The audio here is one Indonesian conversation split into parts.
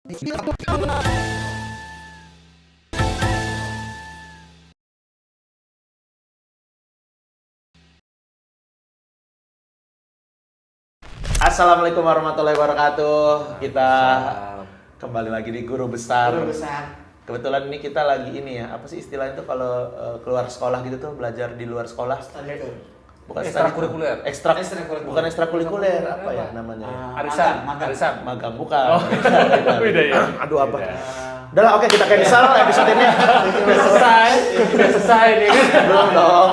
Assalamualaikum warahmatullahi wabarakatuh. Kita kembali lagi di Guru Besar. Kebetulan ini kita lagi ini ya, apa sih istilahnya tuh kalau keluar sekolah gitu tuh, belajar di luar sekolah. Bukan ekstrakurikuler. Bukan ekstrakurikuler, apa ya namanya? Arisan. Magang bukan. Beda ya. Aduh apa? Udah lah, oke kita cancel episode ini. Udah selesai nih.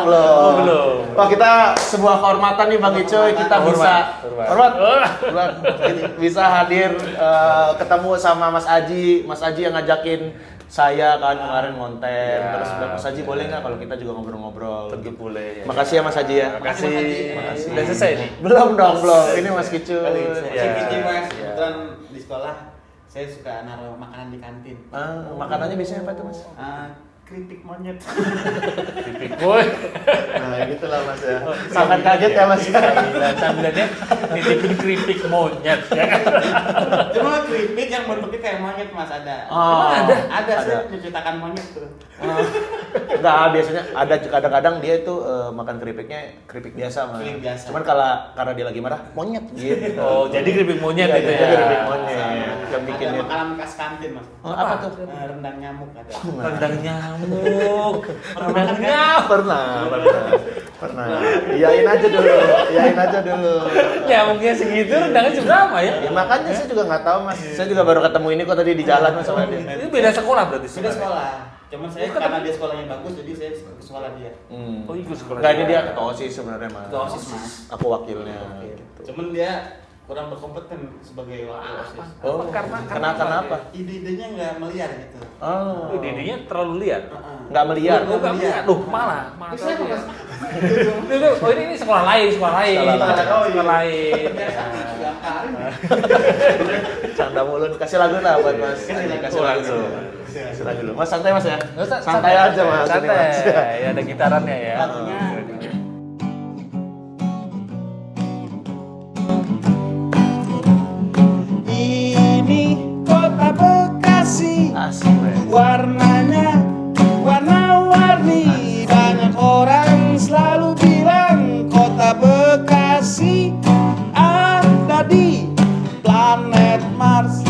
Belum. Wah, kita sebuah kehormatan nih Bang Icoy, kita bisa hadir ketemu sama Mas Aji yang ngajakin saya kan kemarin konten. Ya. Terus Mas Aji boleh nggak kalau kita juga ngobrol-ngobrol? Tentu boleh. Makasih ya Mas Aji ya. Makasih. Udah selesai nih. Belum. Ini Mas Kicu. Masih kecil Mas, kebetulan di sekolah saya suka naruh makanan di kantin. Makanannya biasanya apa tuh Mas? Keripik monyet. Keripik boy. Nah gitu lah Mas ya. Sangat kaget ya Mas. Sambilannya nitipin keripik monyet. Cuma keripik yang bentuknya kayak monyet Mas ada. Ada. Saya menciptakan monyet tuh. Enggak, biasanya ada kadang-kadang dia itu makan keripiknya keripik biasa Mas. Keripik biasa. Cuman karena dia lagi marah monyet gitu. Oh, jadi keripik monyet itu ya. Jadi keripik monyet. Yang bikin Ada makanan khas kantin Mas. apa tuh? Rendang nyamuk ada. Rendang nyamuk. Pernah. Iyain aja dulu. Nyamuknya segitu, rendangnya seberapa ya? Ya makanya saya juga nggak tahu Mas. Saya juga baru ketemu ini kok tadi di jalan Mas sama dia. Itu beda sekolah berarti Sudah sekolah. Cuman saya karena dia sekolahnya bagus jadi saya ke sekolah dia. Oh, ikut sekolah. Enggak, ini dia ketua OSIS sebenarnya Mas. Ketua OSIS, Mas. Aku wakilnya gitu. Cuman dia kurang berkompeten sebagai wakil OSIS. Oh, karena apa? Ide-idenya nggak meliar gitu. Oh. Didinya terlalu liar. Nggak meliar. Oh, nggak meliar. Loh, malah Bisa terlalu Mas. liar. Oh, ini sekolah lain. Sekolah lain. Sekolah lain. Biasa gampang. Canda mulu. Kasih lagu lah buat Mas. Kasih lagu dulu. Mas santai Mas ya. Santai aja Mas. Ini, Mas. Santai. Ya, ada gitarannya ya. Ini kota Bekasi, warnanya warna-warni. Banyak orang selalu bilang kota Bekasi ada di planet Mars.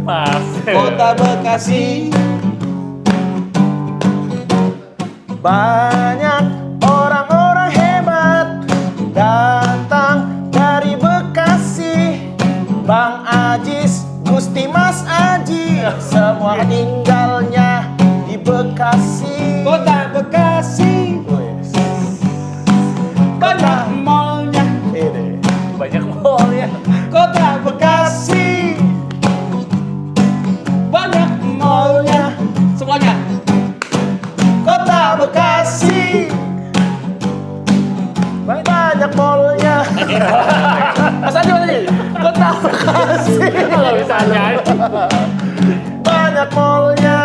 Pas. Kota Bekasi Banyak orang-orang hebat datang dari Bekasi. Bang Ajis, Gusti Mas Aji, semua tinggalnya di Bekasi. Kota Bekasi banyak mallnya. Banyak mall ya. Kota Bekasi banyak mallnya. Semuanya. Kota Bekasi banyak mallnya. Mas Aji. Kota Bekasi Nggak bisa nyanyi. banyak mallnya.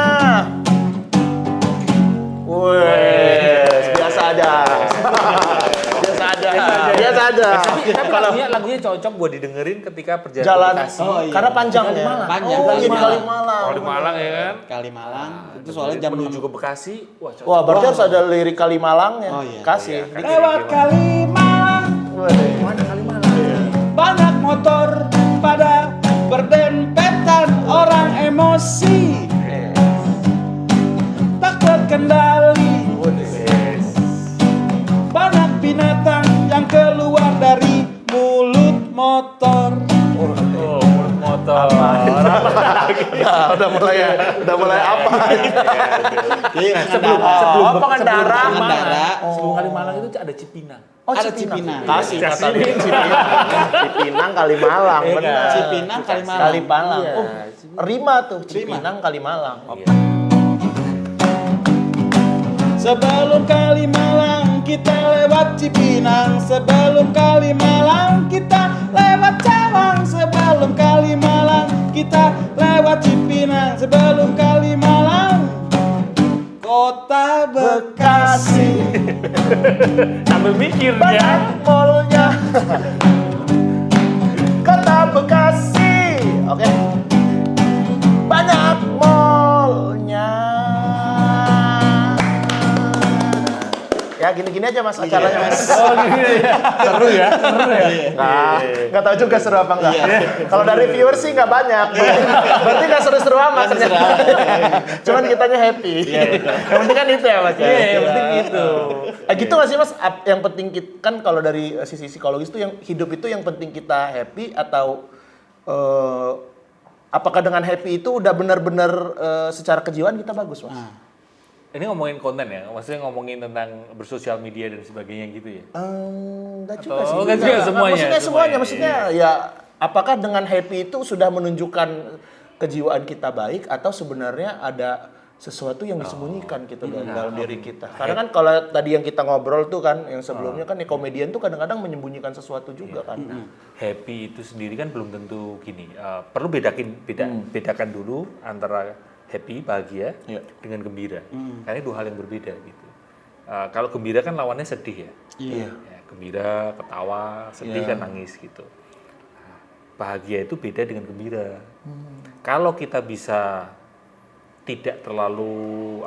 Wes, biasa aja. Tapi lagunya cocok buat didengerin ketika perjalanan Jalan. ke Bekasi. Oh, iya. Karena panjang ya. Panjang. Oh, ini Kalimalang. Kalimalang. Kalau di Malang ya kan. Kalimalang itu soalnya jam menuju ke Bekasi. Wah, cocok. Wah, berarti harus ada lirik Kalimalang ya. Oh, iya. Kasih. Iya, lewat Kalimalang. Mana Kalimalang? Banyak motor pada berdempetan, orang emosi tak terkendali. Banyak binatang yang keluar dari mulut motor. Oh, mulut motor. Nah, udah mulai apa? Sebelum pengendara. Sebelum Kalimalang itu ada Cipinang. Oh, Ada Cipinang. Kasih kata dia. Cipinang Kalimalang, Iya, benar. kan? Cipinang Kalimalang. Kalimalang. Iya. Oh, Rima tuh, Cipinang Kalimalang. Iya. Sebelum Kalimalang kita lewat Cipinang. Sebelum Kalimalang kita lewat Cawang. Sebelum Kalimalang kita lewat Cipinang. Sebelum Kalimalang Kota Bekasi. Sambil mikir Banyak ya. mallnya. Kota Bekasi. Oke. aja Mas acaranya Mas. Oh gini ya. Seru ya. Nggak tahu juga seru apa enggak. Kalau dari viewer sih nggak banyak. Berarti nggak seru-seru amat ternyata. Cuman kitanya happy. Yang penting kan itu ya Mas. Iya, yang penting gitu. Gitu nggak sih Mas? Yang penting kan kalau dari sisi psikologis itu yang hidup itu yang penting kita happy atau apakah dengan happy itu udah benar-benar secara kejiwaan kita bagus Mas? Ini ngomongin konten ya, maksudnya ngomongin tentang bersosial media dan sebagainya gitu ya? Enggak juga sih. Enggak juga semuanya. Maksudnya semuanya, maksudnya ya apakah dengan happy itu sudah menunjukkan kejiwaan kita baik atau sebenarnya ada sesuatu yang disembunyikan gitu dalam diri kita. Karena kan kalau tadi yang kita ngobrol tuh kan, yang sebelumnya kan komedian tuh kadang-kadang menyembunyikan sesuatu juga kan. Happy itu sendiri kan belum tentu gini. Perlu bedakan dulu antara happy, bahagia dengan gembira. Karena dua hal yang berbeda gitu. Kalau gembira kan lawannya sedih ya. Iya. Ya, gembira, ketawa, sedih kan nangis gitu. Bahagia itu beda dengan gembira. Kalau kita bisa tidak terlalu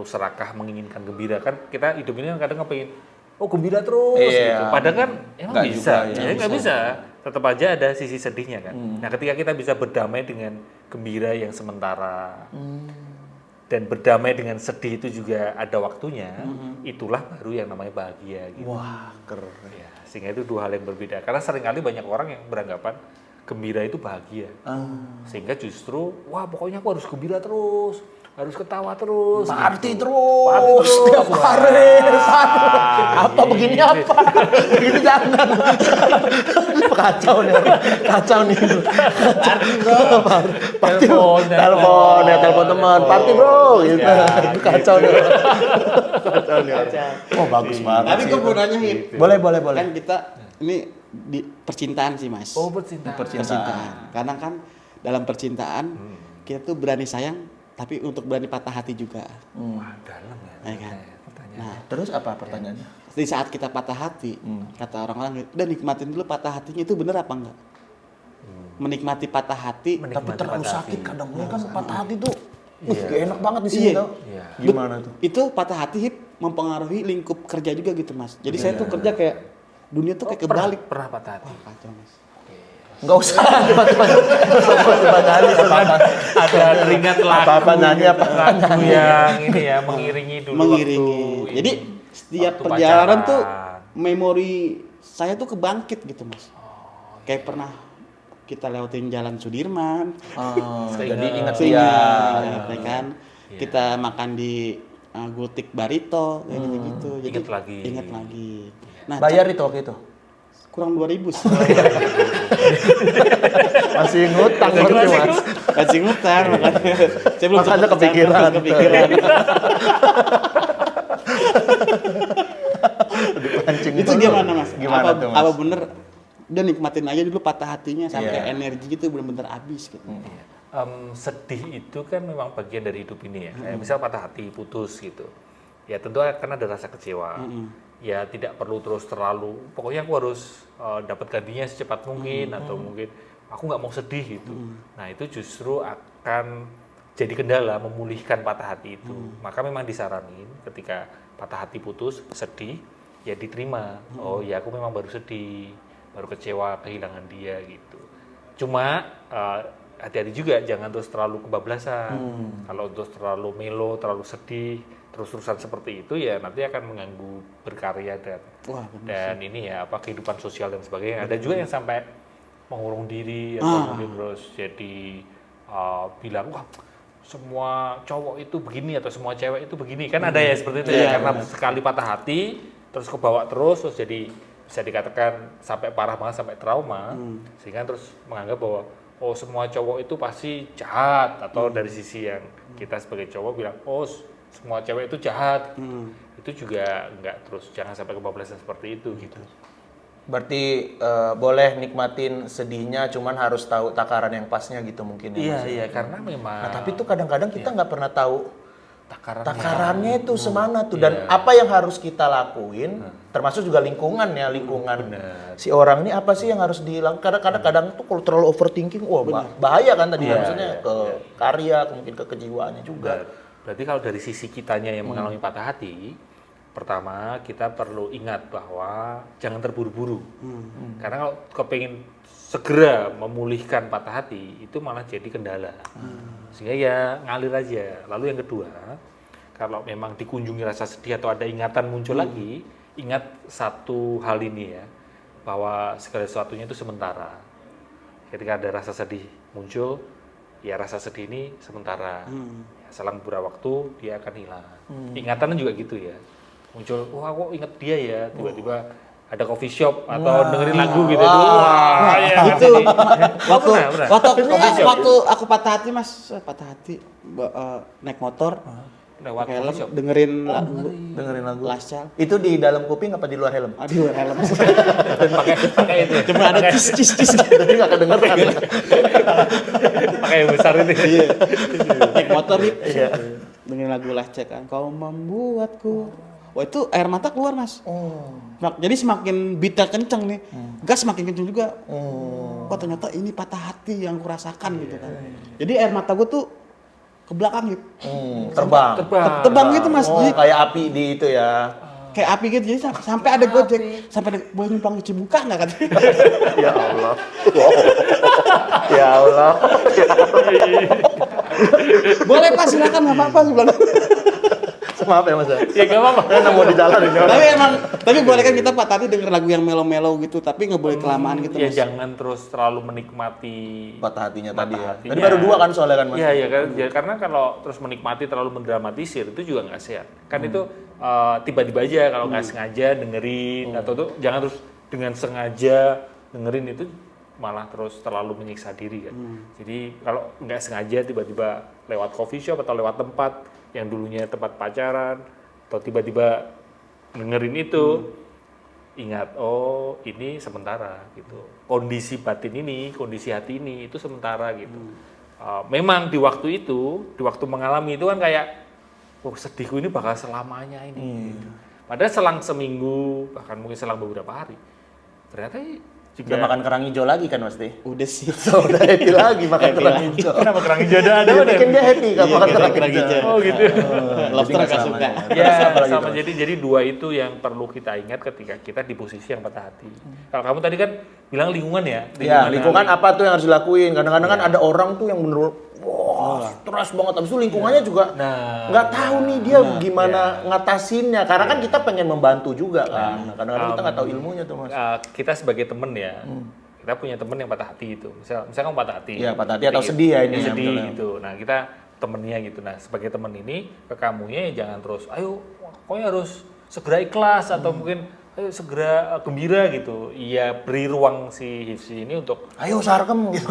serakah menginginkan gembira, kan kita hidup ini kadang pengen gembira terus gitu. Padahal kan emang nggak bisa, juga, ya nggak bisa. Tetap aja ada sisi sedihnya kan. Nah, ketika kita bisa berdamai dengan gembira yang sementara dan berdamai dengan sedih itu juga ada waktunya, itulah baru yang namanya bahagia gitu. Wah, keren. Ya, sehingga itu dua hal yang berbeda. Karena seringkali banyak orang yang beranggapan gembira itu bahagia. Sehingga justru, wah pokoknya aku harus gembira terus, harus ketawa terus. Party gitu. terus, setiap hari. Apa begini apa? Begini jangan. Kacau nih. Telepon teman. Party bro. Gitu. Itu kacau nih. Oh bagus banget. Tapi gue mau nanya Hip. Boleh. Kan kita ini di percintaan sih Mas. Oh, percintaan. Karena kan dalam percintaan kita tuh berani sayang, tapi untuk berani patah hati juga. Wah, dalam ya. Kan? Pertanyaan. Nah, terus apa pertanyaannya? Di saat kita patah hati, kata orang-orang, udah nikmatin dulu patah hatinya, itu bener apa enggak? Menikmati patah hati, Tapi terlalu sakit kadang. Ya kan patah hati tuh. Gak enak banget di Iya. sini tau. Iya. Gimana tuh? itu patah hati Hip mempengaruhi lingkup kerja juga gitu Mas. Jadi saya tuh kerja kayak dunia tuh kayak kebalik. Pernah patah hati. Kacau Mas. Enggak usah nyanyi Ada teringat lagu. Apa-apa nyanyi apa? Lagu yang ini ya mengiringi dulu Mengiringi. waktu Jadi ini. setiap Waktu perjalanan pacaran. tuh memori saya tuh kebangkit gitu Mas. Kayak pernah kita lewatin jalan Sudirman. Jadi ingat Sehingga, dia. ya kan? Kita makan di Gultik Barito kayak gitu-gitu. Jadi Ingat lagi. Ingat lagi. Nah, Bayar itu waktu itu. kurang 2.000 sih. Masih ngutang berarti Mas. Masih ngutang makanya. Saya belum Makanya sempat kepikiran. Dipancing Itu dulu. gimana Mas? Gimana tuh Mas? Apa bener udah nikmatin aja dulu patah hatinya sampai energi gitu bener-bener habis gitu. Sedih itu kan memang bagian dari hidup ini ya. Kayak misal patah hati, putus gitu. Ya tentu akan ada rasa kecewa. Ya tidak perlu terus terlalu, pokoknya aku harus dapat gantinya secepat mungkin atau mungkin aku nggak mau sedih gitu. Nah itu justru akan jadi kendala memulihkan patah hati itu. Maka memang disaranin ketika patah hati putus, sedih, ya diterima. Oh ya aku memang baru sedih, baru kecewa kehilangan dia gitu. Cuma hati-hati juga jangan terus terlalu kebablasan. Kalau terus terlalu melo, terlalu sedih, terus-terusan seperti itu ya nanti akan mengganggu berkarya dan ini ya kehidupan sosial dan sebagainya. Ada juga yang sampai mengurung diri atau mungkin terus jadi bilang wah semua cowok itu begini atau semua cewek itu begini kan ada ya seperti itu ya karena sekali patah hati terus kebawa terus jadi bisa dikatakan sampai parah banget sampai trauma sehingga terus menganggap bahwa oh semua cowok itu pasti jahat atau dari sisi yang kita sebagai cowok bilang oh semua cewek itu jahat itu juga enggak terus jangan sampai kebablasan seperti itu gitu. Berarti boleh nikmatin sedihnya cuman harus tahu takaran yang pasnya gitu mungkin ya. Iya karena memang Nah, tapi tuh kadang-kadang kita nggak pernah tahu takarannya itu semana tuh dan Iya. apa yang harus kita lakuin termasuk juga lingkungan si orang ini apa sih yang harus dilakukan karena kadang tuh kalau terlalu overthinking bahaya kan tadi maksudnya ke karya mungkin ke kejiwaannya juga. Berarti kalau dari sisi kitanya yang mengalami patah hati, Pertama, kita perlu ingat bahwa jangan terburu-buru. Karena kalau kepengen segera memulihkan patah hati, itu malah jadi kendala. Sehingga ya ngalir aja. Lalu yang kedua, kalau memang dikunjungi rasa sedih atau ada ingatan muncul lagi, ingat satu hal ini ya, bahwa segala sesuatunya itu sementara. Ketika ada rasa sedih muncul, ya rasa sedih ini sementara. Ya, selang beberapa waktu dia akan hilang. Ingatan juga gitu ya. Muncul, wah kok inget dia ya, tiba-tiba ada coffee shop atau dengerin lagu gitu. Ya, Itu waktu pernah. waktu aku patah hati Mas, naik motor Lewat pakai helm coffee shop. dengerin Dengerin lagu. Lascal. Itu di dalam kuping apa di luar helm? Aduh, helm. pakai itu ya. Cuma ada cis. Jadi nggak kedengeran. Pakai yang besar itu. Iya. Naik motor nih. Dengerin lagu Lascal kan. Kau membuatku. Wah, itu air mata keluar, Mas. Jadi semakin beatnya kenceng nih, gas semakin kenceng juga. Wah, ternyata ini patah hati yang kurasakan gitu kan. Jadi air mata gue tuh ke belakang gitu. Terbang. Terbang gitu, Mas. Oh, Jadi kayak api di itu ya. kayak api gitu. Jadi sampai ada Gojek, sampai ada boleh numpang cuci muka enggak kan? Ya Allah. Ya Allah. Boleh Pak, silakan, enggak apa-apa sebelah. Maaf ya Mas. Ya nggak apa-apa. Karena mau di jalan ini. tapi boleh kan kita patah hati denger lagu yang melo-melo gitu, tapi nggak boleh kelamaan gitu, Ya Mas. jangan terus terlalu menikmati Patah hatinya tadi ya. hatinya. Tadi baru 2 kan soalnya kan Mas. Iya, iya kan. Ya, karena kalau terus menikmati terlalu mendramatisir itu juga nggak sehat. Kan itu tiba-tiba aja kalau nggak sengaja dengerin atau tuh jangan terus dengan sengaja dengerin itu malah terus terlalu menyiksa diri kan. Jadi kalau nggak sengaja tiba-tiba lewat coffee shop atau lewat tempat yang dulunya tempat pacaran atau tiba-tiba dengerin itu, ingat, oh ini sementara gitu. Kondisi batin ini, kondisi hati ini itu sementara gitu. Memang di waktu itu, di waktu mengalami itu kan kayak, oh sedihku ini bakal selamanya ini. Padahal selang seminggu, bahkan mungkin selang beberapa hari, ternyata juga Udah makan kerang hijau lagi kan Mas Teh? Udah sih. Udah happy lagi makan kerang hijau. kenapa kerang hijau ada Dia bikin dia happy kalau makan kerang kerang hijau. hijau. Oh gitu. Lobster Jadi nggak suka. Ya, Apalagi sama itu, jadi dua itu yang perlu kita ingat ketika kita di posisi yang patah hati. Kalau kamu tadi kan bilang lingkungan ya. Ya, lingkungan apa tuh yang harus dilakuin? Kadang-kadang kan ada orang tuh yang bener wah, stres banget. Habis itu lingkungannya juga nggak tahu nih dia gimana ngatasinnya. Karena kan kita pengen membantu juga kan. Nah, kadang-kadang kita nggak tahu ilmunya tuh Mas. Kita sebagai temen ya, kita punya temen yang patah hati itu. Misal kamu patah hati. Iya, patah hati atau sedih ya ini ya, sedih misalnya. gitu. Nah kita temennya gitu. Nah sebagai temen ini ke kamunya ya jangan terus, ayo pokoknya harus segera ikhlas atau mungkin ayo segera gembira gitu. Iya, beri ruang si Hifsi ini untuk Ayo sarkem gitu.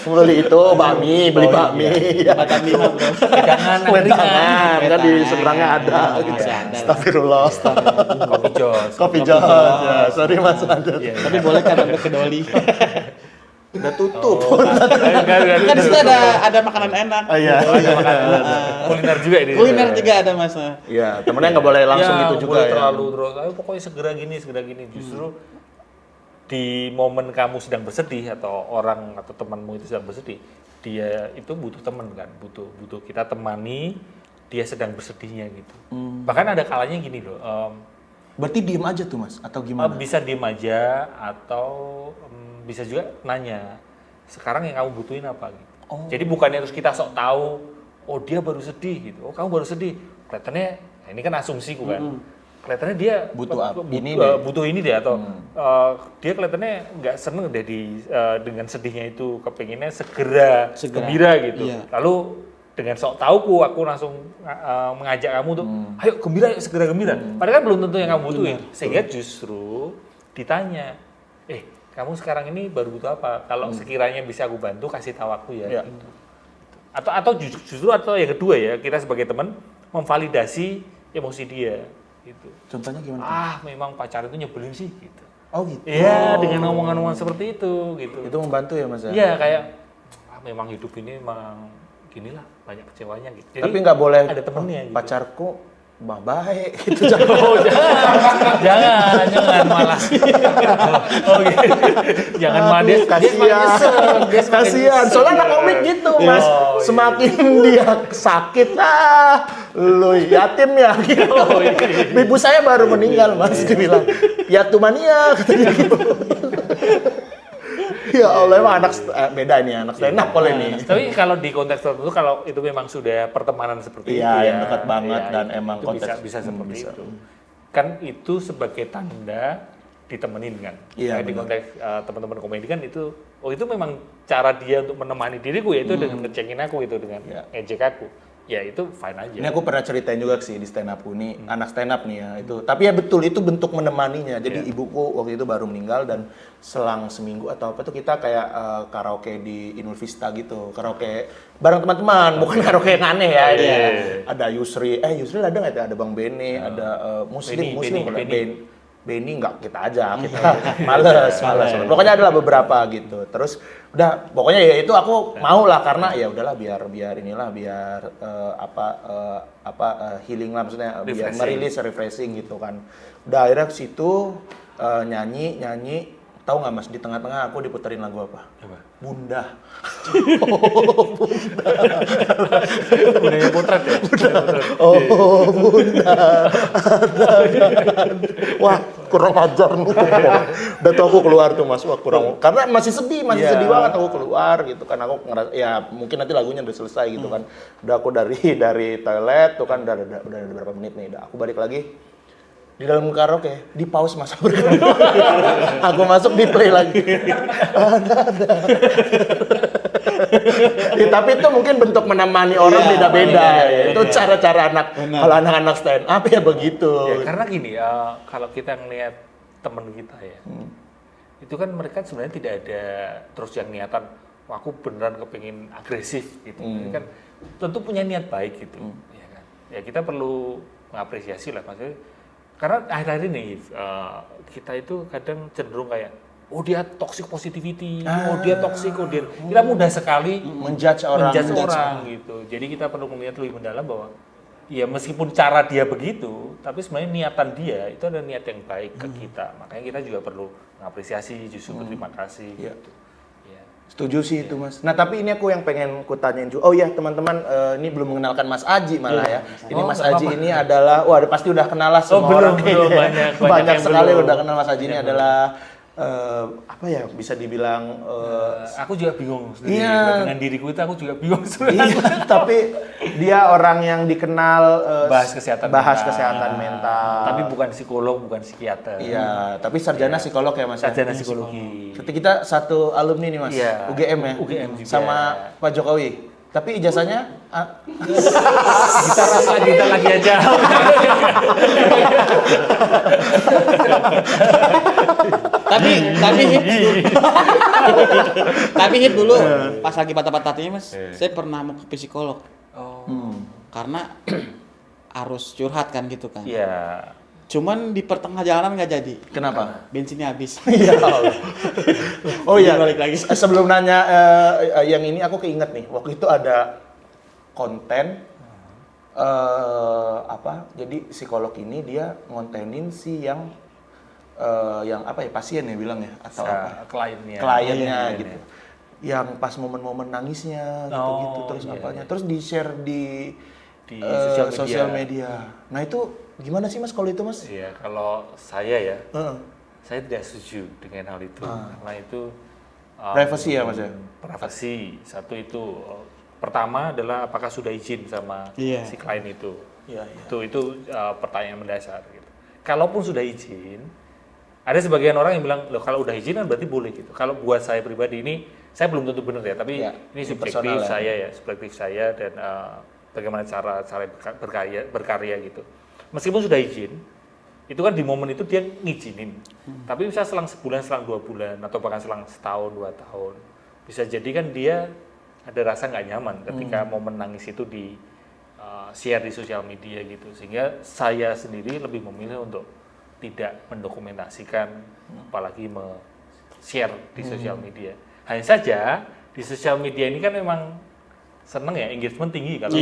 Beli itu bakmi, beli bakmi. Ya. jangan Wedangan kan di seberangnya ada gitu. masih ada. Astagfirullah. kopi jos. Kopi jos. Ya, sorry Mas lanjut. Tapi boleh kan untuk ke Doli. Udah tutup. Kan di situ ada makanan enak. Oh iya. Kuliner juga ini. Kuliner juga ada, Mas. Iya, temennya nggak boleh langsung gitu juga boleh ya. terlalu terus. Ayo pokoknya segera gini. Justru di momen kamu sedang bersedih atau orang atau temanmu itu sedang bersedih, dia itu butuh teman kan, butuh kita temani dia sedang bersedihnya gitu. Bahkan ada kalanya gini loh. Berarti diem aja tuh Mas atau gimana? Bisa diem aja atau bisa juga nanya, sekarang yang kamu butuhin apa gitu. Jadi bukannya terus kita sok tahu, oh dia baru sedih gitu, oh kamu baru sedih, kelihatannya, nah ini kan asumsiku kan, kelihatannya dia butuh ini deh atau dia kelihatannya nggak seneng deh dengan sedihnya itu, kepengennya segera gembira gitu. Iya. Lalu dengan sok tauku aku langsung mengajak kamu tuh, ayo gembira, yuk segera gembira. Padahal kan belum tentu yang kamu butuhin. Sehingga justru ditanya, kamu sekarang ini baru butuh apa? Kalau sekiranya bisa aku bantu, kasih tahu aku ya. Gitu. Atau justru atau yang kedua ya, kita sebagai teman memvalidasi emosi dia. Gitu. Contohnya gimana? Memang pacar itu nyebelin sih. Gitu. Oh gitu. Iya, dengan omongan-omongan seperti itu. Gitu. Itu membantu ya Mas ya? Iya, kayak memang hidup ini memang ginilah, banyak kecewanya gitu. Jadi, tapi nggak boleh ada temennya gitu. Pacarku baik gitu. jangan malah. Gitu. Jangan malah dia kasihan. Soalnya anak komik gitu Mas. Semakin dia sakit Lu yatim ya gitu. Ibu saya baru meninggal Mas, dibilang yatumania katanya gitu. Ya Allah, emang anak beda nih, anak stand up boleh nih. Tapi kalau di konteks tertentu, kalau itu memang sudah pertemanan seperti itu Iya, yang dekat banget dan emang itu konteks bisa seperti bisa. itu. Kan itu sebagai tanda ditemenin kan. Iya, Nah, di benar. konteks teman-teman komedi kan itu, itu memang cara dia untuk menemani diriku, yaitu dengan ngecengin aku itu, dengan Iya. ngejek aku. Ya itu fine aja. Ini aku pernah ceritain juga sih di stand upku nih, anak stand up nih ya itu. Tapi ya betul itu bentuk menemaninya. Jadi ibuku waktu itu baru meninggal dan selang seminggu atau apa tuh kita kayak karaoke di Inul Vista gitu. Karaoke bareng teman-teman, bukan karaoke yang aneh ya. Ini. Ada Yusri, Yusri ada nggak ya? Ada Bang Bene, ada Muslim, Benny nggak kita aja, kita males. Pokoknya adalah beberapa gitu. Terus udah, pokoknya ya itu aku mau lah karena ya udahlah biar healing lah, maksudnya biar merilis refreshing gitu kan. Udah akhirnya ke situ nyanyi, tahu nggak Mas, di tengah-tengah aku diputerin lagu apa? Bunda. Bundanya potret ya? Oh, Bunda. Wah, kurang ajar nih. Udah tuh aku keluar tuh Mas, wah kurang. Karena masih sedih banget aku keluar gitu kan. Aku ngerasa ya mungkin nanti lagunya udah selesai gitu kan. Udah aku dari toilet tuh kan udah ada berapa menit nih. Udah aku balik lagi. Di dalam karaoke, di pause masa berkali. Aku masuk di play lagi. Ya, tapi itu mungkin bentuk menemani orang beda-beda. Itu cara-cara kalau anak-anak stand up ya begitu. Ya, karena gini, kalau kita ngelihat teman kita ya, itu kan mereka sebenarnya tidak ada terus yang niatan, wah, aku beneran kepengin agresif gitu. Mereka kan tentu punya niat baik gitu, ya kan. Ya kita perlu mengapresiasi lah, maksudnya. Karena akhir-akhir ini kita itu kadang cenderung kayak, oh dia toxic positivity, oh dia toxic, kita mudah sekali Menjudge orang gitu. Jadi kita perlu melihat lebih mendalam bahwa ya meskipun cara dia begitu, tapi sebenarnya niatan dia itu adalah niat yang baik ke kita. Makanya kita juga perlu mengapresiasi, justru berterima kasih. Iya. Gitu. Ya. Setuju sih itu Mas. Nah tapi ini aku yang pengen kutanyain juga. Oh iya teman-teman, ini belum mengenalkan Mas Aji malah ya. Ini Mas Aji ini adalah, wah pasti udah kenal lah semua orang kayaknya. Banyak sekali udah kenal Mas Aji ini adalah apa ya, bisa dibilang aku juga bingung sendiri. Iya. Dengan diriku itu aku juga bingung sebenarnya. iya, tapi dia orang yang dikenal bahas kesehatan mental. Tapi bukan psikolog, bukan psikiater. Iya, tapi sarjana psikolog ya Mas. Sarjana psikologi. Seperti kita satu alumni nih Mas, Iya. UGM ya. UGM juga. Sama Pak Jokowi. Tapi ijazahnya kita lagi aja. tapi hit dulu pas lagi patah-patahnya Mas, saya pernah mau ke psikolog. Karena harus curhat kan gitu kan. Iya. Cuman di pertengah jalanan nggak jadi. kenapa? Bensinnya habis. Iya. Oh iya, Balik lagi. sebelum nanya yang ini aku keinget nih, waktu itu ada konten jadi psikolog ini dia ngontenin si yang apa ya, pasien ya bilang ya atau apa? Kliennya. Kliennya Iya, gitu. Yang pas momen-momen nangisnya gitu-gitu terus apanya. Terus di-share di sosial media. Nah, itu gimana sih Mas kalau itu Mas? Iya, kalau saya ya, saya tidak setuju dengan hal itu karena itu Privacy ya Mas ya? Privasi, satu itu. Pertama adalah apakah sudah izin sama si klien itu. Iya. Itu pertanyaan mendasar gitu. Kalaupun sudah izin, ada sebagian orang yang bilang, loh kalau udah izin kan berarti boleh gitu. Kalau buat saya pribadi ini, saya belum tentu benar ya, tapi ini subjektif saya dan bagaimana cara berkarya gitu. Meskipun sudah izin, itu kan di momen itu dia ngizinin. Tapi bisa selang sebulan, selang 2 bulan, atau bahkan selang setahun, 2 tahun. Bisa jadi kan dia ada rasa nggak nyaman ketika momen nangis itu di share di sosial media gitu. Sehingga saya sendiri lebih memilih untuk tidak mendokumentasikan, apalagi share di sosial media. Hanya saja di sosial media ini kan memang seneng ya, engagement tinggi kalau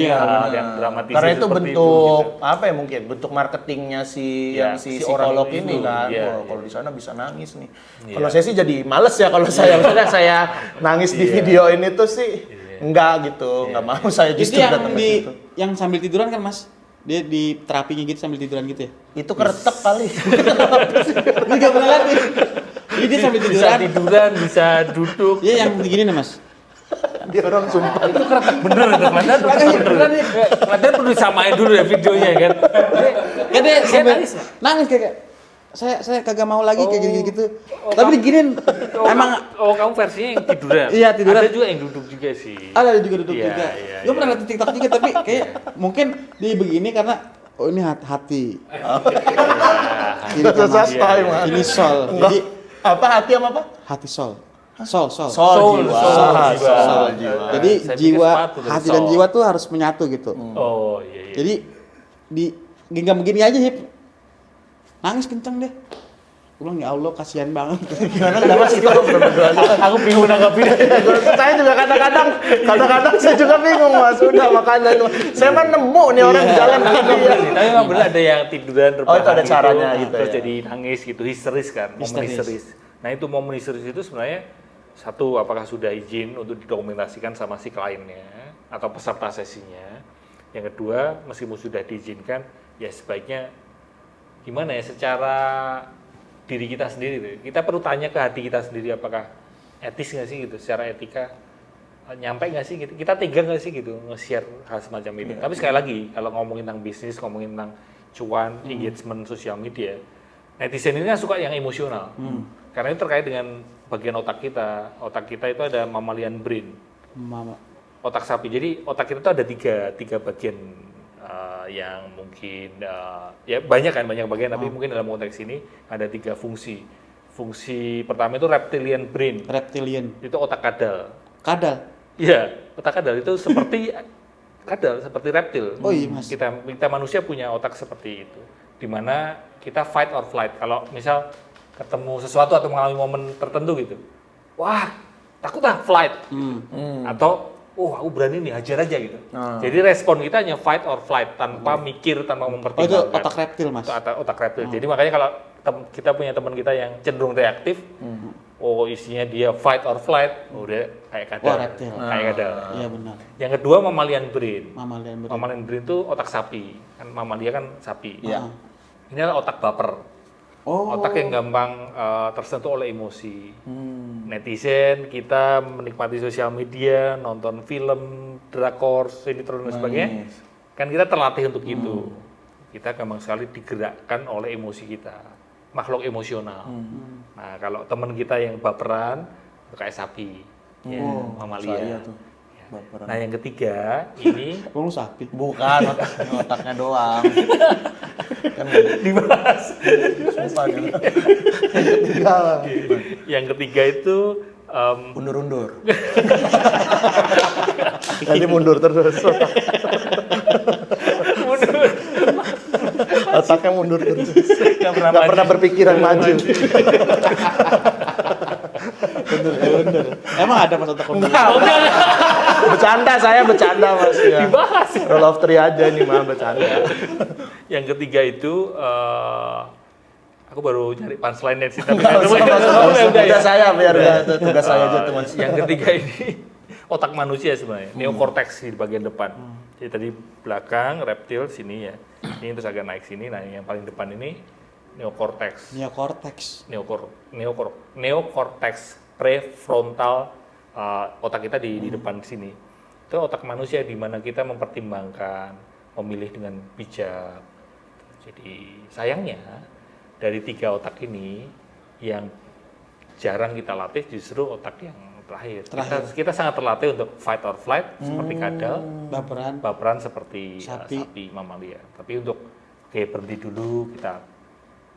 yang dramatis. Karena itu bentuk gitu. apa ya, mungkin bentuk marketingnya si psikolog ini kan. Kalau di sana bisa nangis nih. Kalau saya sih jadi males ya kalau saya nangis di video ini tuh sih enggak gitu, enggak mau saya justru datang ke situ. Yang sambil tiduran kan Mas, Dia di terapinya gitu sambil tiduran gitu ya. Itu keretek kali. Ini enggak pernah lihat nih. Jadi dia sambil Bisa tiduran. tiduran, bisa duduk. Iya yang begini nih, Mas. Dia orang sumpah. Itu keretek bener itu. Kelihatan bener. Kelihatan perlu disamain dulu ya videonya kan. Kan dia sambil nangis, nangis kayak saya kagak mau lagi kayak gitu-gitu. Tapi diginin emang kamu versinya yang tiduran. Iya, tiduran. Ada juga yang duduk juga sih. ada juga duduk Iya, juga. iya, Gue pernah iya. lihat di TikTok juga tapi kayak mungkin dia begini karena ini hati. Ini Susah Mas. style, Mas. Ini sol. Enggak. Jadi Apa hati sama apa? hati sol. Sol. Soul, jiwa. jiwa. Soul, jiwa. Jadi Saya pikir jiwa, sepatu dari hati dan sol. jiwa tuh harus menyatu gitu. Oh iya. Jadi di genggam begini aja Hip. Nangis kenceng deh. Gue bilang ya Allah kasihan banget. Gimana enggak Mas kita harus berdua aja. Aku bingung nanggapinnya. Saya juga kadang-kadang saya juga bingung Mas. Udah makanya saya mah nemu nih orang di jalan tadi ya. Tapi memang benar ada yang tiduran Oh, itu ada rebahan caranya gitu terus ya. jadi nangis gitu, histeris kan, momen histeris. Nah itu momen histeris itu sebenarnya satu, apakah sudah izin untuk didokumentasikan sama si kliennya atau peserta sesinya. Yang kedua, meskipun sudah diizinkan, ya sebaiknya gimana ya, secara diri kita sendiri, kita perlu tanya ke hati kita sendiri apakah etis nggak sih gitu, secara etika nyampe nggak sih gitu, kita tega nggak sih gitu nge-share hal semacam itu. Tapi sekali lagi kalau ngomongin tentang bisnis, ngomongin tentang cuan, engagement sosial media, netizen ini kan suka yang emosional, karena itu terkait dengan bagian otak kita. Otak kita itu ada mammalian brain, Mama. otak sapi. Jadi otak kita itu ada tiga bagian yang mungkin ya banyak bagian, tapi mungkin dalam konteks ini ada 3 fungsi. Fungsi pertama itu reptilian brain, Reptilian. itu otak kadal. Kadal. Iya, otak kadal itu seperti kadal, seperti reptil. Oh iya, Mas. Kita manusia punya otak seperti itu, di mana kita fight or flight. Kalau misal ketemu sesuatu atau mengalami momen tertentu gitu, wah takut flight, atau aku berani nih, hajar aja gitu. Jadi respon kita hanya fight or flight tanpa mikir, tanpa Oh itu mempertimbangkan. otak reptil Mas. Itu otak reptil. Jadi makanya kalau kita punya teman kita yang cenderung reaktif, isinya dia fight or flight, udah kayak kadal. Wah, reptil. Kayak kadal. Iya benar. Yang kedua mammalian brain. Mamalia benar. Mammalian brain itu otak sapi. Kan mamalia kan sapi. Iya. Ini adalah otak baper. Oh. Otak yang gampang tersentuh oleh emosi. Netizen, kita menikmati sosial media, nonton film, drakor, sinetron dan sebagainya. Kan kita terlatih untuk itu. Kita gampang sekali digerakkan oleh emosi kita. Makhluk emosional. Nah, kalau teman kita yang baperan, itu kayak sapi. Ya, mamalia. Saya tuh baperan. Nah, yang ketiga ini Lu sapi. Bukan otaknya doang. Kan dibahas. sumpah gitu. Yang ketiga itu Undur-undur. Jadi mundur terus. Otaknya mundur terus. nggak pernah Nggak pernah berpikiran maju. Bener. Emang ada pas otak undur? Bercanda, saya bercanda Mas. Ya. dibahas. Roll of three aja nih mah bercanda. Yang ketiga itu aku baru nyari punchline-nya sih, tapi Nggak usah, nggak usah. udah ya. Tugas saya biar udah tugas saya aja tuh Mas. Yang ketiga ini otak manusia sebenarnya, neokortex di bagian depan. Jadi tadi belakang reptil sini ya. Ini terus agak naik sini. Nah, yang paling depan ini neokortex. Neokortex. Neokortex prefrontal, otak kita di depan sini. Itu otak manusia di mana kita mempertimbangkan, memilih dengan bijak. Jadi sayangnya dari 3 otak ini yang jarang kita latih justru otak yang terakhir. Kita sangat terlatih untuk fight or flight seperti kadal, baperan seperti sapi, mamalia. Tapi untuk berhenti dulu, kita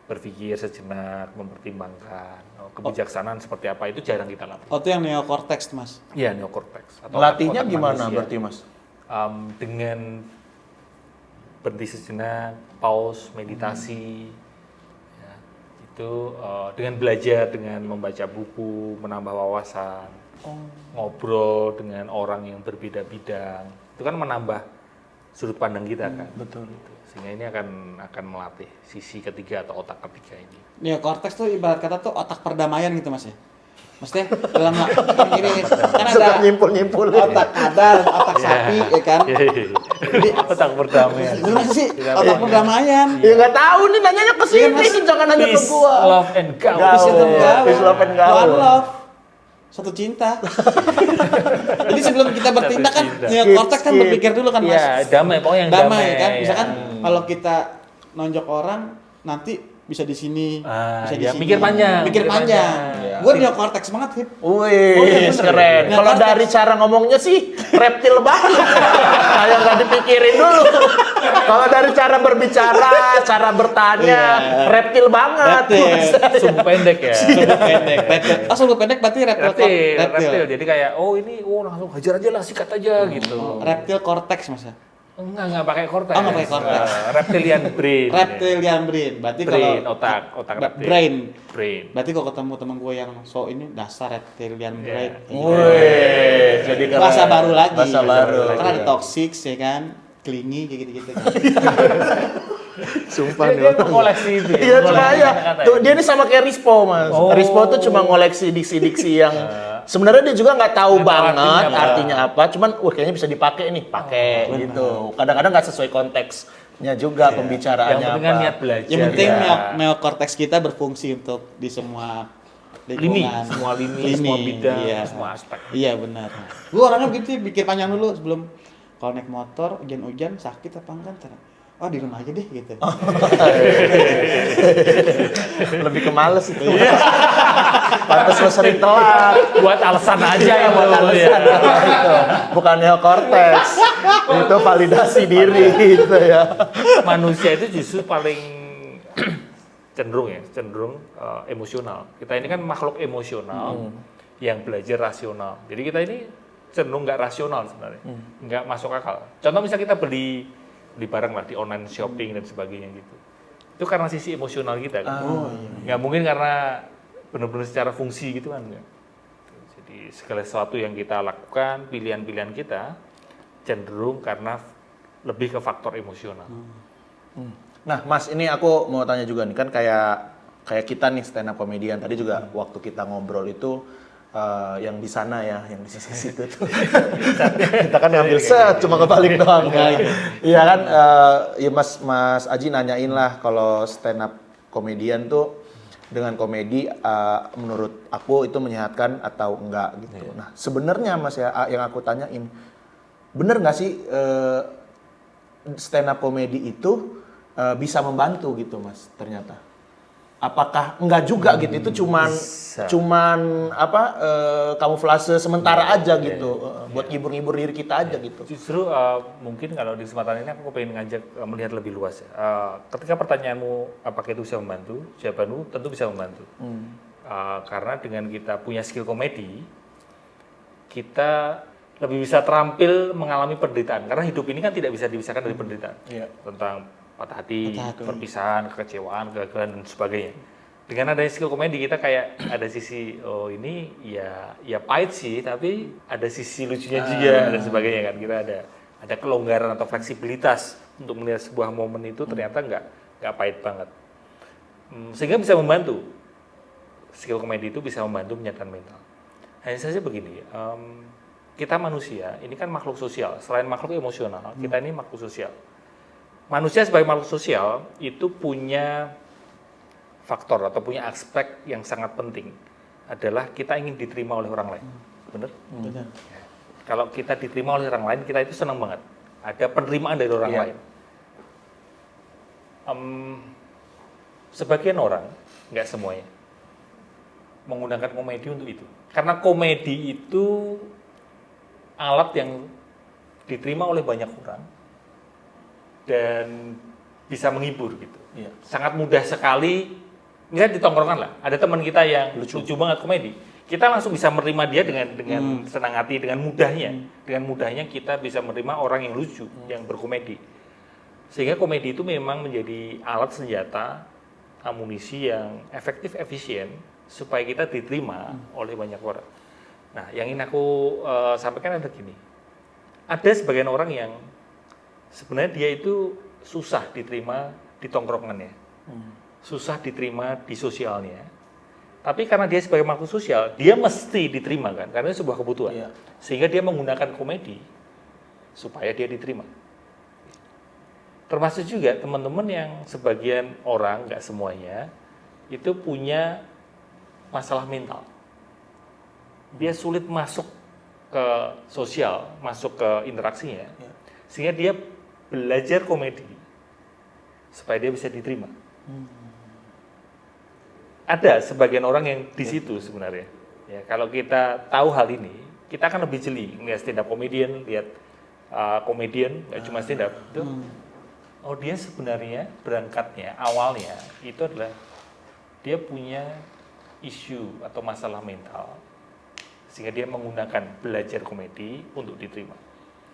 berpikir sejenak, mempertimbangkan kebijaksanaan seperti apa, itu jarang kita latih. Oh itu yang neokortex Mas? Iya, neokortex. Latihnya otak gimana manusia. berarti Mas? Dengan berhenti sejenak, pause, meditasi, ya, itu dengan belajar, dengan membaca buku, menambah wawasan, ngobrol dengan orang yang berbeda bidang, itu kan menambah sudut pandang kita kan. Betul. Sehingga ini akan melatih sisi ketiga atau otak ketiga ini. Neokortex tuh ibarat kata tuh otak perdamaian gitu Mas ya? Maksudnya dalam ini kan ada Suka nyimpul-nyimpul. otak kadal, otak sapi, ya kan? Jadi otak perdamaian. Gimana sih otak perdamaian? Ya nggak tahu nih nanyanya ke sini, jangan nanya ke Peace, gua. love and gaul. Peace and gaul. Peace, love and gaul. One love. Satu cinta. Jadi sebelum kita bertindak kan, Satu cinta. neokorteks kan berpikir dulu kan Mas. Iya, damai, pokoknya yang Damai kan. ya. Misalkan kalau kita nonjok orang nanti bisa di sini, bisa di ya, sini. mikir panjang. Mikir panjang. Iya. Gue neokorteks banget, Hip. Wih, keren. Nah, Kalau konteks. dari cara ngomongnya sih reptil banget. Kayak nggak dipikirin dulu. Kalau dari cara berbicara, cara bertanya, reptil banget. Reptil. Sumbu pendek ya. Sumbu pendek. Reptil. Oh, sumbu pendek berarti Reptil. Jadi kayak ini langsung hajar aja lah, sikat aja gitu. Reptil korteks Mas. Enggak pakai korteks. Oh, nggak pakai korteks. Reptilian brain. Reptilian brain. Berarti Brain, kalau otak reptil. brain. Brain. Berarti kalau ketemu teman gue yang ini dasar reptilian brain. Wih, jadi keren. Bahasa baru lagi. Bahasa baru. Karena ada toxic ya kan, clingy kayak gitu-gitu kan. Sumpah Dia mengoleksi itu. Iya cuma ya. kata-kata Tuh dia ini sama kayak Rispo mas. Oh. Rispo tuh cuma ngoleksi diksi-diksi yang sebenarnya dia juga nggak tahu Nggak tahu banget artinya artinya apa. Cuman kayaknya bisa dipakai nih, pakai gitu. Kadang-kadang nggak sesuai konteksnya juga pembicaraannya Yang penting apa. kan niat belajar. Yang penting ya. neokorteks kita berfungsi untuk di semua lini, lingkungan. semua lini, semua bidang, iya. semua aspek. Iya benar. Gue orangnya begitu, pikir panjang dulu sebelum kalau naik motor hujan-hujan sakit apa enggak ntar. Oh di rumah aja deh gitu. Lebih ke males itu. Pantes lo sering telat. Buat alasan aja ya Buat alasan itu. Bukan neokortex. Itu validasi diri gitu ya. Manusia itu justru paling cenderung emosional. Kita ini kan makhluk emosional yang belajar rasional. Jadi kita ini cenderung nggak rasional sebenarnya, nggak masuk akal. Contoh misalnya kita beli barang lah di online shopping dan sebagainya gitu. Itu karena sisi emosional kita kan. Nggak mungkin karena benar-benar secara fungsi gitu kan. Enggak. Jadi segala sesuatu yang kita lakukan, pilihan-pilihan kita cenderung karena lebih ke faktor emosional. Nah, Mas, ini aku mau tanya juga nih, kan kayak kita nih stand up comedian. Tadi juga waktu kita ngobrol itu yang di sana ya, yang di sisi situ tuh. Kita kan ngambil cuma kebalik doang kan. Iya kan, ya Mas Aji nanyain lah kalau stand up comedian tuh dengan komedi menurut aku itu menyehatkan atau enggak gitu. Nah, sebenarnya Mas ya yang aku tanyain, bener nggak sih stand up comedy itu bisa membantu gitu Mas ternyata? Apakah enggak juga gitu, itu cuman kamuflase sementara aja gitu, buat ngibur-ngibur diri kita aja gitu. Justru mungkin kalau di kesempatan ini aku pengen ngajak melihat lebih luas ya. Ketika pertanyaanmu apakah itu bisa membantu, jawabanmu tentu bisa membantu. Karena dengan kita punya skill komedi, kita lebih bisa terampil mengalami penderitaan. Karena hidup ini kan tidak bisa dipisahkan dari penderitaan. Tentang patah hati, perpisahan, kekecewaan, kegagalan dan sebagainya. Dengan adanya skill komedi kita kayak ada sisi ini ya pahit sih, tapi ada sisi lucunya juga dan sebagainya kan. Kita ada kelonggaran atau fleksibilitas untuk melihat sebuah momen itu ternyata nggak pahit banget. Sehingga bisa membantu. Skill komedi itu bisa membantu menyehatkan mental. Hanya saja begini, kita manusia ini kan makhluk sosial. Selain makhluk emosional, kita ini makhluk sosial. Manusia sebagai makhluk sosial itu punya faktor atau punya aspek yang sangat penting adalah kita ingin diterima oleh orang lain. Benar? Benar. Ya. Kalau kita diterima oleh orang lain, kita itu senang banget. Ada penerimaan dari orang lain. Sebagian orang, nggak semuanya, menggunakan komedi untuk itu. Karena komedi itu alat yang diterima oleh banyak orang dan bisa menghibur gitu. Sangat mudah sekali, misalnya di tongkrongan lah, ada teman kita yang lucu banget komedi, kita langsung bisa menerima dia dengan senang hati, dengan mudahnya kita bisa menerima orang yang lucu, yang berkomedi. Sehingga komedi itu memang menjadi alat senjata, amunisi yang efektif, efisien, supaya kita diterima oleh banyak orang. Nah, yang ingin aku sampaikan ada gini, ada sebagian orang yang sebenarnya dia itu susah diterima di tongkrongannya, susah diterima di sosialnya. Tapi karena dia sebagai makhluk sosial, dia mesti diterima kan, karena itu sebuah kebutuhan. Sehingga dia menggunakan komedi supaya dia diterima. Termasuk juga teman-teman yang sebagian orang, nggak semuanya, itu punya masalah mental. Dia sulit masuk ke sosial, masuk ke interaksinya, sehingga dia belajar komedi supaya dia bisa diterima. Ada sebagian orang yang di situ sebenarnya. Ya, kalau kita tahu hal ini, kita akan lebih jeli ngeliat stand up comedian, lihat komedian, nggak cuma stand up. Oh, dia sebenarnya berangkatnya awalnya itu adalah dia punya isu atau masalah mental, sehingga dia menggunakan belajar komedi untuk diterima.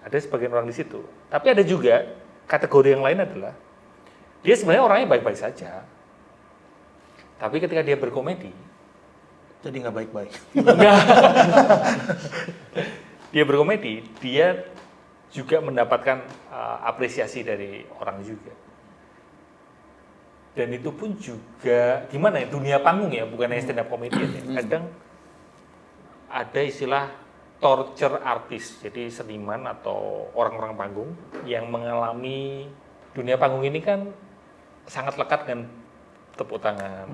Ada sebagian orang di situ. Tapi ada juga kategori yang lain adalah dia sebenarnya orangnya baik-baik saja. Tapi ketika dia berkomedi, Jadi nggak baik-baik. dia berkomedi, dia juga mendapatkan apresiasi dari orang juga. Dan itu pun juga gimana ya, dunia panggung ya, bukan hanya stand up comedian ya. Kadang ada istilah torture artis, jadi seniman atau orang-orang panggung yang mengalami dunia panggung ini kan sangat lekat dengan tepuk tangan,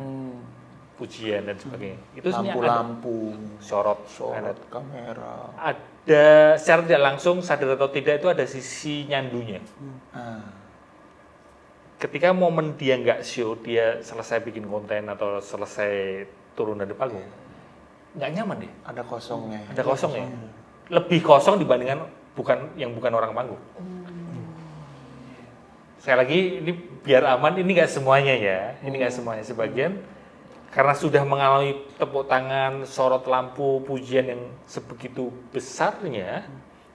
pujian dan sebagainya. Itu sebenarnya Lampu-lampu, sorot, sorot kamera. ada secara tidak langsung, sadar atau tidak, itu ada sisi nyandunya. Ketika momen dia nggak show, dia selesai bikin konten atau selesai turun dari panggung, nggak nyaman deh. Ada kosongnya. Ada kosongnya. Lebih kosong dibandingkan bukan orang panggung. Sekali lagi, ini biar aman, ini nggak semuanya ya. Ini nggak semuanya, sebagian karena sudah mengalami tepuk tangan, sorot lampu, pujian yang sebegitu besarnya,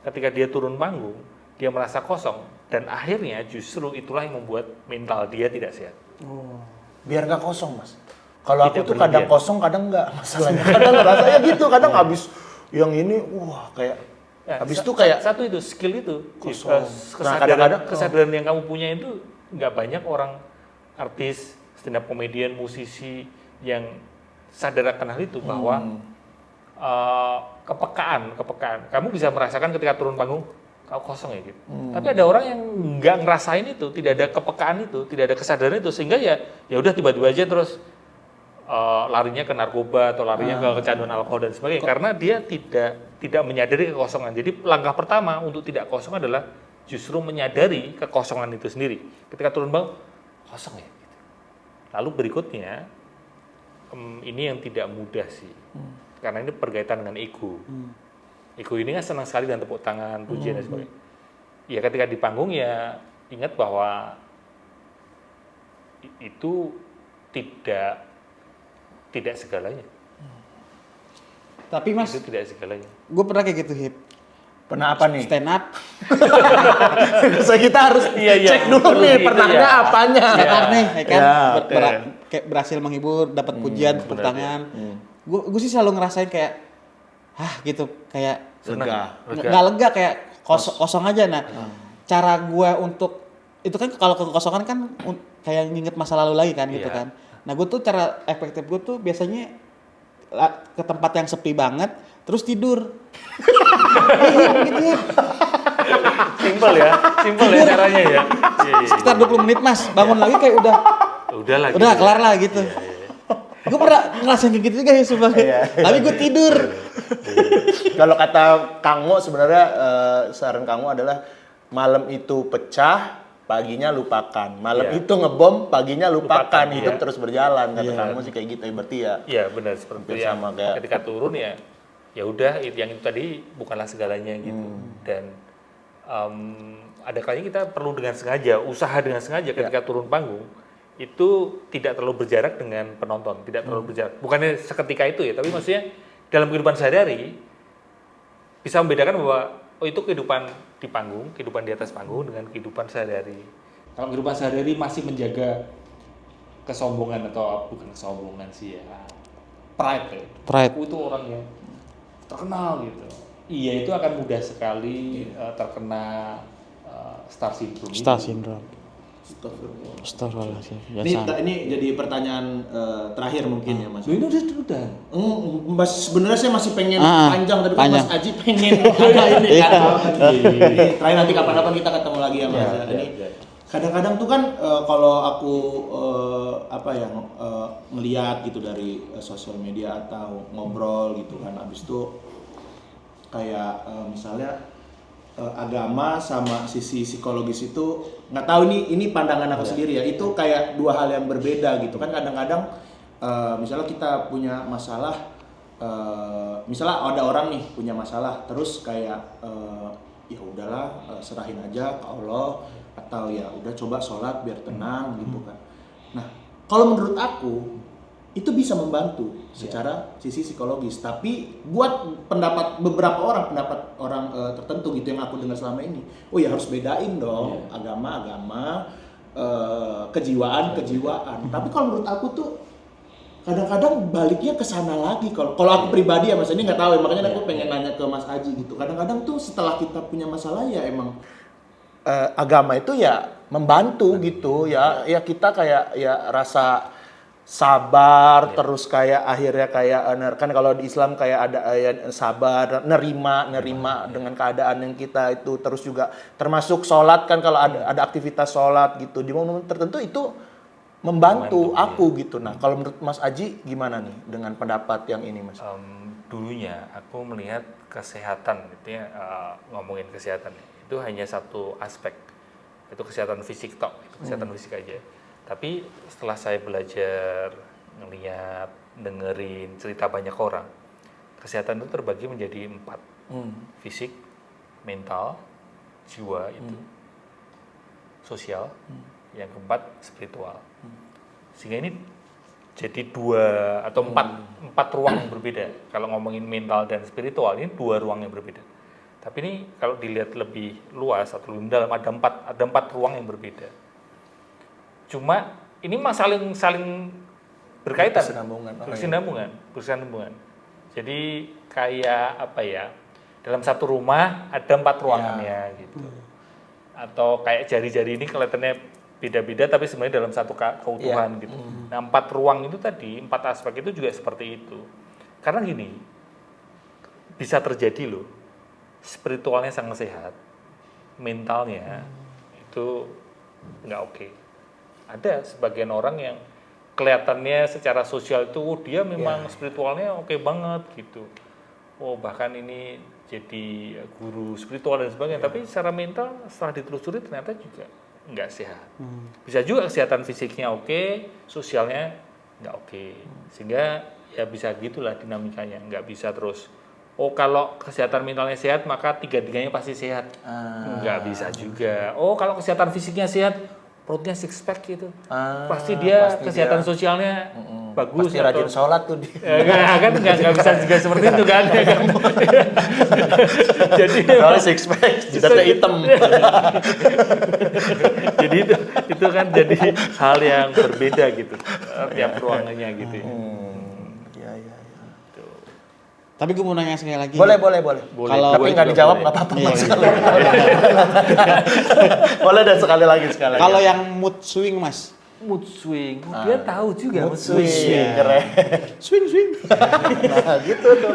ketika dia turun panggung, dia merasa kosong. Dan akhirnya justru itulah yang membuat mental dia tidak sehat. Biar nggak kosong, Mas. Kalau aku Tidak tuh kadang berlebihan. kosong, kadang nggak masalahnya. Kadang rasanya gitu, kadang habis yang ini, kayak habis itu kayak satu itu skill itu kosong. kesadaran yang kamu punya itu nggak banyak orang artis, stand up comedian, musisi yang sadar akan hal itu, bahwa kepekaan kamu bisa merasakan ketika turun panggung kau kosong ya gitu. Tapi ada orang yang nggak ngerasain itu, tidak ada kepekaan itu, tidak ada kesadaran itu, sehingga ya udah tiba-tiba aja terus larinya ke narkoba atau larinya ke kecanduan alkohol dan sebagainya, karena dia tidak menyadari kekosongan. Jadi langkah pertama untuk tidak kosong adalah justru menyadari kekosongan itu sendiri. Ketika turun panggung kosong ya gitu. Lalu berikutnya ini yang tidak mudah sih, karena ini berkaitan dengan ego. Ego ini kan senang sekali dengan tepuk tangan, pujian dan sebagainya. Ya ketika di panggung ya ingat bahwa itu tidak segalanya. Tapi Mas, Itu tidak segalanya. gue pernah kayak gitu, Hip. pernah apa nih? Stand up, So kita harus cek dulu nih, pernahnya apanya. stand up nih, ya kan? Ya, Kayak berhasil menghibur, dapat pujian, tepuk tangan. Gue sih selalu ngerasain kayak, gitu, kayak Lega. nggak lega, kayak kosong aja. Nah, cara gue untuk itu kan, kalau kekosongan kan kayak nginget masa lalu lagi kan, gitu Iya. kan. Nah, gue tuh cara efektif gue tuh biasanya ke tempat yang sepi banget, terus tidur. Gitu ya. Simpel ya caranya ya. Sekitar 20 menit Mas, bangun lagi kayak udah Udah kelar lah gitu. Gue pernah ngerasain kayak gitu juga ya sumpah. Tapi gue tidur. Kalau kata Kang Mo sebenarnya saran Kang Mo adalah malam itu pecah, paginya lupakan. Malam itu ngebom, paginya lupakan. Hidup terus berjalan. Kata Kang Mo sih kayak gitu ya, berarti ya. Iya benar, seperti Hampir yang sama kayak- ketika turun ya udah, yang itu tadi bukanlah segalanya gitu. Dan ada kalanya kita perlu dengan sengaja, usaha dengan sengaja ketika turun panggung itu tidak terlalu berjarak dengan penonton, tidak terlalu berjarak. Bukannya seketika itu ya, tapi maksudnya dalam kehidupan sehari-hari bisa membedakan bahwa itu kehidupan di panggung, kehidupan di atas panggung dengan kehidupan sehari-hari. Kalau kehidupan sehari-hari masih menjaga kesombongan, atau bukan kesombongan sih ya, pride ya. Pride. Aku itu orang yang terkenal gitu. Iya, itu akan mudah sekali terkena star syndrome. Star syndrome. Astagfirullahaladzim. Ya, Ini jadi pertanyaan terakhir mungkin ya Mas. Ini udah. Mas sebenarnya saya masih pengen panjang tapi kan panjang. Mas Aji pengen ada ini kan. Jadi terakhir nanti kapan-kapan kita ketemu lagi ya Mas. Ini kadang-kadang tuh kan kalau aku ngelihat gitu dari sosial media atau ngobrol gitu kan, abis itu kayak misalnya agama sama sisi psikologis itu nggak tahu ini pandangan aku sendiri ya, itu kayak dua hal yang berbeda gitu kan. Kadang-kadang misalnya kita punya masalah, misalnya ada orang nih punya masalah terus kayak ya udahlah serahin aja ke Allah, atau ya udah coba sholat biar tenang gitu kan. Nah kalau menurut aku itu bisa membantu secara sisi psikologis, tapi buat beberapa orang tertentu gitu yang aku dengar selama ini, oh ya harus bedain dong agama kejiwaan. Tapi kalau menurut aku tuh kadang-kadang baliknya ke sana lagi. Kalau aku pribadi ya Mas, ini nggak tahu ya, makanya aku pengen nanya ke Mas Aji gitu. Kadang-kadang tuh setelah kita punya masalah ya emang agama itu ya membantu gitu ya kita kayak ya rasa sabar, terus kayak akhirnya kayak kan kalau di Islam kayak ada sabar, nerima dengan keadaan yang kita itu, terus juga termasuk sholat kan, kalau ada aktivitas sholat gitu di momen tertentu itu membantu aku gitu. Nah kalau menurut Mas Aji gimana nih dengan pendapat yang ini Mas? Dulunya aku melihat kesehatan gitu ya, ngomongin kesehatan itu hanya satu aspek, itu kesehatan fisik tok, itu kesehatan fisik aja. Tapi setelah saya belajar, ngeliat, dengerin cerita banyak orang, kesehatan itu terbagi menjadi 4. Fisik, mental, jiwa itu, sosial, yang keempat spiritual. Sehingga ini jadi 2 atau 4 ruang yang berbeda. Kalau ngomongin mental dan spiritual, ini 2 ruang yang berbeda. Tapi ini kalau dilihat lebih luas atau lebih dalam, ada 4 ruang yang berbeda. Cuma ini mah saling berkaitan, berkesinambungan. Jadi kayak apa ya? Dalam satu rumah ada 4 ruangannya gitu. Atau kayak jari-jari ini kelihatannya beda-beda tapi sebenarnya dalam satu keutuhan gitu. Nah, 4 ruang itu tadi, 4 aspek itu juga seperti itu. Karena gini, bisa terjadi loh, spiritualnya sangat sehat, mentalnya itu nggak oke. Ada sebagian orang yang kelihatannya secara sosial itu dia memang spiritualnya oke banget gitu. Oh bahkan ini jadi guru spiritual dan sebagainya. Tapi secara mental setelah ditelusuri ternyata juga nggak sehat. Bisa juga kesehatan fisiknya oke, sosialnya nggak oke. Sehingga ya bisa gitulah dinamikanya. Nggak bisa terus, oh kalau kesehatan mentalnya sehat maka 3-tiganya pasti sehat. Nggak bisa juga. Oh kalau kesehatan fisiknya sehat, perutnya six pack gitu. Pasti dia kesehatan sosialnya bagus. Pasti rajin sholat tuh dia. Nggak bisa juga seperti itu kan. Jadi kalau six pack, jidatnya hitam. Jadi itu kan jadi hal yang berbeda gitu. Tiap ruangannya gitu ya. Tapi gue mau nanya sekali lagi. Boleh. Kalau tapi nggak dijawab nggak apa-apa. Boleh dan sekali lagi. Kalau yang mood swing Mas. Mood swing, dia tahu juga mood swing. Keren. Swing. Nah gitu tuh.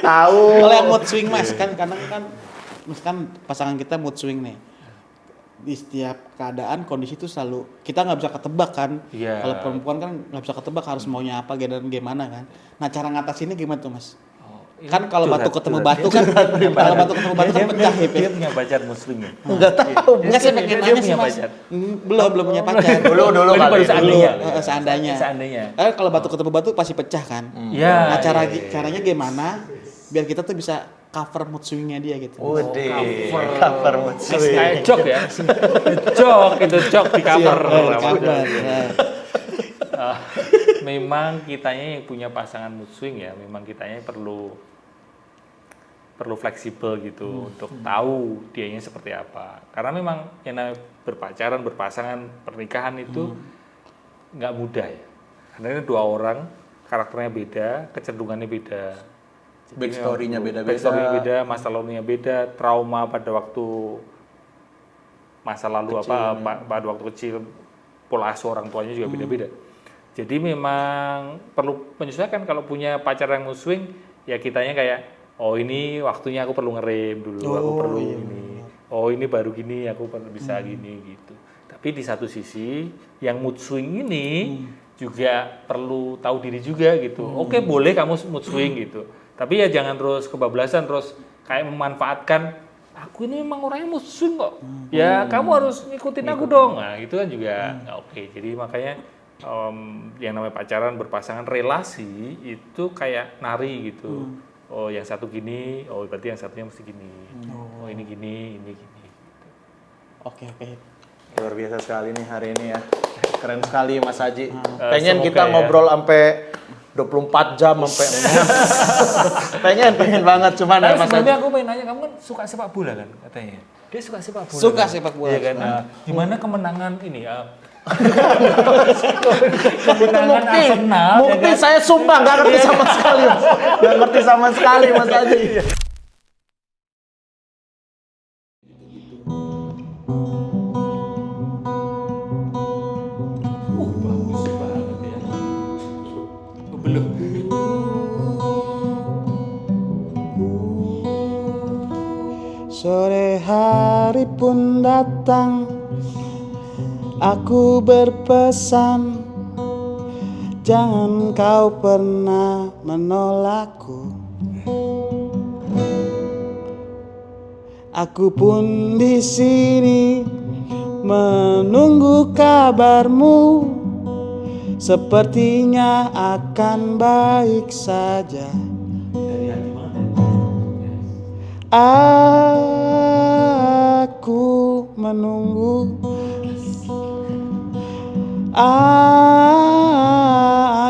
Tahu. Kalau yang mood swing Mas, kan kadang kan misalkan pasangan kita mood swing nih. Di setiap keadaan kondisi itu selalu kita nggak bisa ketebak kan. Kalau perempuan kan nggak bisa ketebak harus maunya apa dan gimana kan. Nah cara ngatasinnya gimana tuh Mas? Kan kalau batu ketemu batu kan pecah gitu. Dia punya pacar muslim ya? Enggak tahu. Enggak sih pengen nanya sih Mas. Belum punya pacar. Dulu kali. Seandainya. Kalau batu ketemu batu pasti pecah kan. Iya. Nah caranya gimana biar kita tuh bisa cover mood swingnya dia gitu. Cover mood swing. Kayak jok ya. Jok di cover. Memang kitanya yang punya pasangan mood swing ya, memang kitanya perlu fleksibel gitu untuk tahu dianya seperti apa. Karena memang yang namanya berpasangan, pernikahan itu nggak mudah ya. Karena ini 2 orang, karakternya beda, kecenderungannya beda. Backstory-nya beda, masa lalunya beda, trauma pada waktu masa lalu pada waktu kecil, pola asuh orang tuanya juga beda-beda. Jadi memang perlu menyesuaikan. Kalau punya pacar yang mood swing, ya kitanya kayak, oh ini waktunya aku perlu ngerem dulu, aku perlu ini. Oh ini baru gini, aku perlu bisa gini gitu. Tapi di satu sisi, yang mood swing ini juga perlu tahu diri juga gitu. Oke, boleh kamu mood swing gitu. Tapi ya jangan terus kebablasan, terus kayak memanfaatkan, aku ini memang orangnya mood swing kok. Ya kamu harus ngikutin aku dong. Nah itu kan juga nggak oke. Jadi makanya yang namanya pacaran, berpasangan, relasi itu kayak nari gitu. Oh yang satu gini, oh berarti yang satunya mesti gini. Oh ini gini, ini gini. Oke. Luar biasa sekali nih hari ini ya. Keren sekali Mas Haji. Pengen Semoga kita ngobrol sampai 24 jam sampai pengen banget cuman ya Mas Haji. Sebenarnya aku pengen nanya, kamu kan suka sepak bola kan katanya? Dia suka sepak bola. Suka kan? sepak bola. Iya kan? Gimana kemenangan ini? Kemenangan Arsenal. Mukti ya kan? saya sumpah nggak ngerti sama sekali Mas. Nggak ngerti sama sekali Mas Haji. Bagus banget ya. Belum. Sore hari pun datang, aku berpesan, jangan kau pernah menolakku. Aku pun di sini menunggu kabarmu, sepertinya akan baik saja. Aku menunggu,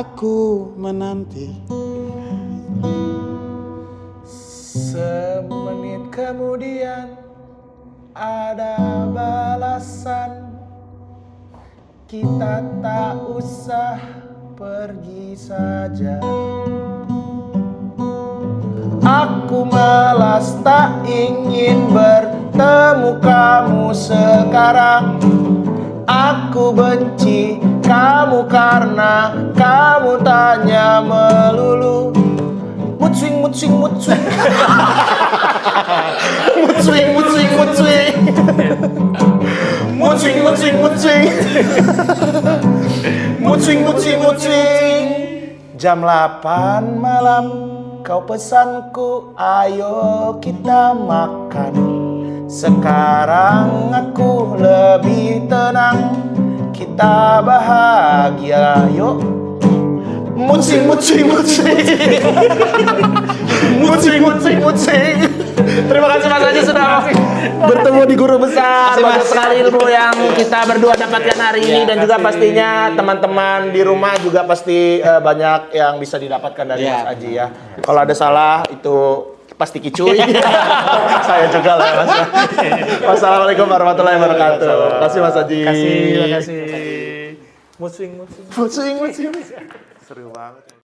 aku menanti. Semenit kemudian ada balasan, kita tak usah pergi saja. Aku malas tak ingin bertemu kamu sekarang. Aku benci kamu karena kamu tanya melulu. Mood swing, mood swing, mood swing. Mood swing, mood swing, mood swing. Mood swing, mood swing, mood swing. Mood swing, mood swing, mood swing. Jam 8 malam kau pesanku, ayo kita makan. Sekarang aku lebih tenang, kita bahagia, yuk. Mood swing, mood swing, mood swing. Mood swing, mood swing, mood swing. Terima kasih Mas Haji sudah bertemu di Guru Besar. Banyak sekali ilmu yang kita berdua dapatkan hari ini, dan juga pastinya teman-teman di rumah juga pasti banyak yang bisa didapatkan dari Mas Haji ya. Kalau ada salah itu pasti kicuy. Saya juga lah Mas. Wassalamualaikum warahmatullahi wabarakatuh. Terima kasih Mas Haji. Terima kasih. Mood swing. Mood swing, mood swing. Seru banget.